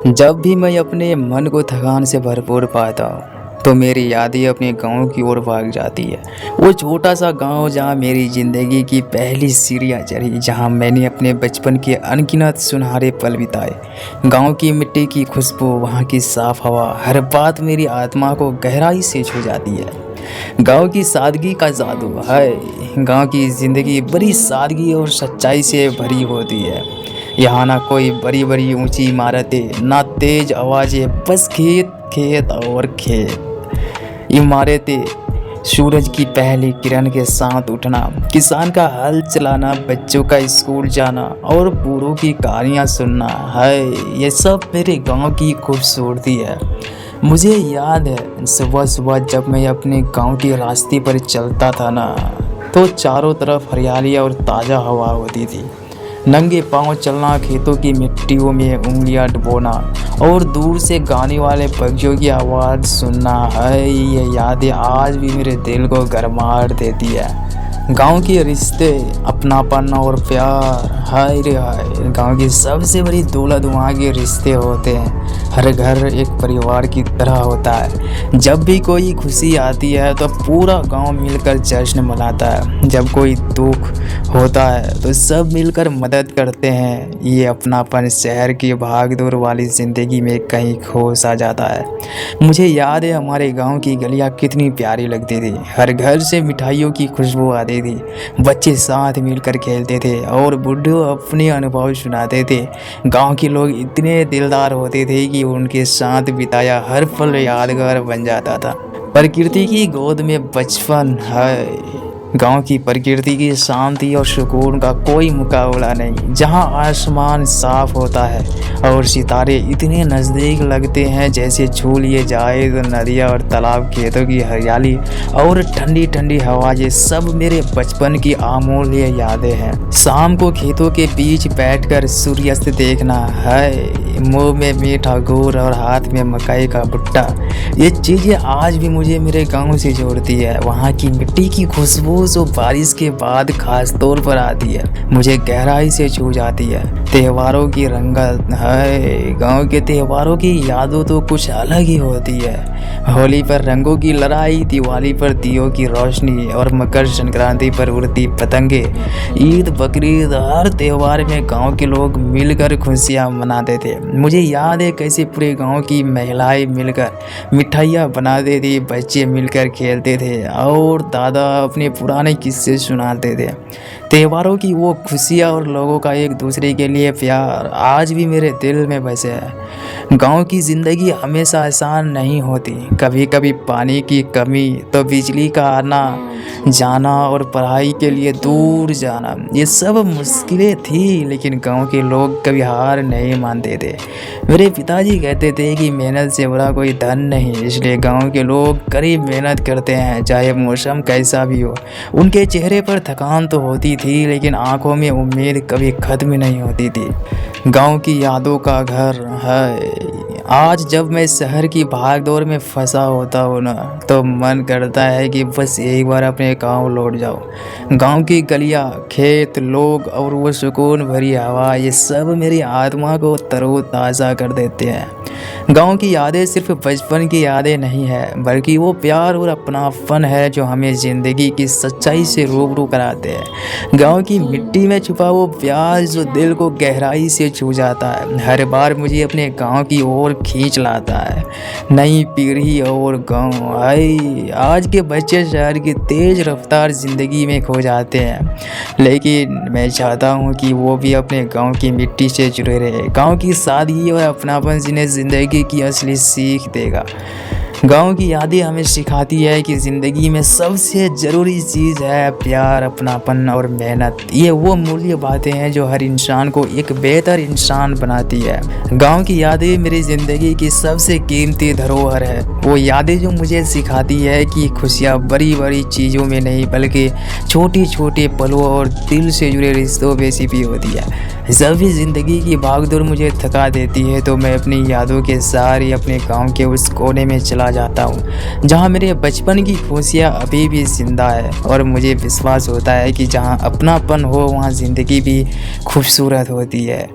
जब भी मैं अपने मन को थकान से भरपूर पाता हूँ तो मेरी यादें अपने गांव की ओर भाग जाती है। वो छोटा सा गांव जहाँ मेरी ज़िंदगी की पहली सीढ़ियाँ चढ़ी, जहाँ मैंने अपने बचपन के अनगिनत सुनहरे पल बिताए। गांव की मिट्टी की खुशबू, वहाँ की साफ हवा, हर बात मेरी आत्मा को गहराई से छू जाती है। गांव की सादगी का जादू है। गांव की ज़िंदगी बड़ी सादगी और सच्चाई से भरी होती है। यहाँ ना कोई बड़ी बड़ी ऊंची इमारतें, ना तेज आवाज़ें, बस खेत खेत और खेत। इमारतें, सूरज की पहली किरण के साथ उठना, किसान का हल चलाना, बच्चों का स्कूल जाना और बूढ़ों की कहानियाँ सुनना है, ये सब मेरे गांव की खूबसूरती है। मुझे याद है सुबह सुबह जब मैं अपने गांव के रास्ते पर चलता था ना, तो चारों तरफ हरियाली और ताज़ा हवा होती थी। नंगे पांव चलना, खेतों की मिट्टियों में उंगलियां डुबोना और दूर से गाने वाले पक्षियों की आवाज़ सुनना है, ये यादें आज भी मेरे दिल को गर्माहट देती है। गांव के रिश्ते, अपनापन और प्यार, हाय रे हाय, गांव की सबसे बड़ी दौलत वहाँ के रिश्ते होते हैं। हर घर एक परिवार की तरह होता है। जब भी कोई खुशी आती है तो पूरा गांव मिलकर जश्न मनाता है। जब कोई दुख होता है तो सब मिलकर मदद करते हैं। ये अपनापन शहर की भागदौड़ वाली ज़िंदगी में कहीं खो सा जाता है। मुझे याद है हमारे गांव की गलियां कितनी प्यारी लगती थी। हर घर से मिठाइयों की खुशबू आती थी। बच्चे साथ मिलकर खेलते थे और बूढ़े अपने अनुभव सुनाते थे। गांव के लोग इतने दिलदार होते थे कि उनके साथ बिताया हर पल यादगार बन जाता था। प्रकृति की गोद में बचपन है। गांव की प्रकृति की शांति और सुकून का कोई मुकाबला नहीं। जहां आसमान साफ होता है और सितारे इतने नज़दीक लगते हैं जैसे छू लिए जाए, तो नदियाँ और तालाब, खेतों की हरियाली और ठंडी ठंडी हवा, ये सब मेरे बचपन की अमूल्य यादें हैं। शाम को खेतों के बीच बैठकर सूर्यास्त देखना है, मुंह में मीठा गुड़ और हाथ में मकई का भुट्टा, ये चीज़ें आज भी मुझे मेरे गांव से जोड़ती है। वहाँ की मिट्टी की खुशबू जो बारिश के बाद खास तौर पर आती है, मुझे गहराई से छू जाती है। त्योहारों की रंगत है। गांव के त्योहारों की यादों तो कुछ अलग ही होती है। होली पर रंगों की लड़ाई, दिवाली पर दियों की रोशनी और मकर संक्रांति पर उड़ती पतंगे, ईद, बकरीद, हर त्योहार में गांव के लोग मिलकर खुशियां मनाते थे। मुझे याद है कैसे पूरे गांव की महिलाएं मिलकर मिठाइयाँ बनाते थे, बच्चे मिलकर खेलते थे और दादा अपने पुराने किस्से सुनाते थे। त्योहारों की वो खुशियाँ और लोगों का एक दूसरे के लिए प्यार आज भी मेरे दिल में बसे है। गांव की ज़िंदगी हमेशा आसान नहीं होती। कभी कभी पानी की कमी, तो बिजली का आना जाना और पढ़ाई के लिए दूर जाना, ये सब मुश्किलें थी, लेकिन गांव के लोग कभी हार नहीं मानते थे। मेरे पिताजी कहते थे कि मेहनत से बड़ा कोई धन नहीं, इसलिए गांव के लोग कड़ी मेहनत करते हैं, चाहे मौसम कैसा भी हो। उनके चेहरे पर थकान तो होती थी, लेकिन आंखों में उम्मीद कभी खत्म नहीं होती थी। गांव की यादों का घर है। आज जब मैं शहर की भागदौड़ में फंसा होता हूँ ना, तो मन करता है कि बस एक बार अपने गांव लौट जाओ। गांव की गलियाँ, खेत, लोग और वो सुकून भरी हवा, ये सब मेरी आत्मा को तरोताज़ा कर देते हैं। गांव की यादें सिर्फ बचपन की यादें नहीं है, बल्कि वो प्यार और अपनापन है जो हमें ज़िंदगी की सच्चाई से रूबरू कराते हैं। गांव की मिट्टी में छुपा वो प्यार जो दिल को गहराई से छू जाता है, हर बार मुझे अपने गांव की ओर खींच लाता है। नई पीढ़ी और गांव है। आज के बच्चे शहर की तेज़ रफ्तार ज़िंदगी में खो जाते हैं, लेकिन मैं चाहता हूँ कि वो भी अपने गांव की मिट्टी से जुड़े रहे। गांव की सादगी और अपनापन जिन्हें ज़िंदगी की असली सीख देगा। गांव की यादें हमें सिखाती है कि ज़िंदगी में सबसे ज़रूरी चीज़ है प्यार, अपनापन और मेहनत। ये वो मूल्य बातें हैं जो हर इंसान को एक बेहतर इंसान बनाती है। गांव की यादें मेरी ज़िंदगी की सबसे कीमती धरोहर है। वो यादें जो मुझे सिखाती है कि खुशियाँ बड़ी बड़ी चीज़ों में नहीं, बल्कि छोटे छोटे पलों और दिल से जुड़े रिश्तों में छिपी होती है। जब भी ज़िंदगी की भागदौड़ मुझे थका देती है तो मैं अपनी यादों के सहारे अपने गांव के उस कोने में चला जाता हूँ, जहाँ मेरे बचपन की खुशियाँ अभी भी जिंदा है। और मुझे विश्वास होता है कि जहाँ अपनापन हो वहाँ ज़िंदगी भी खूबसूरत होती है।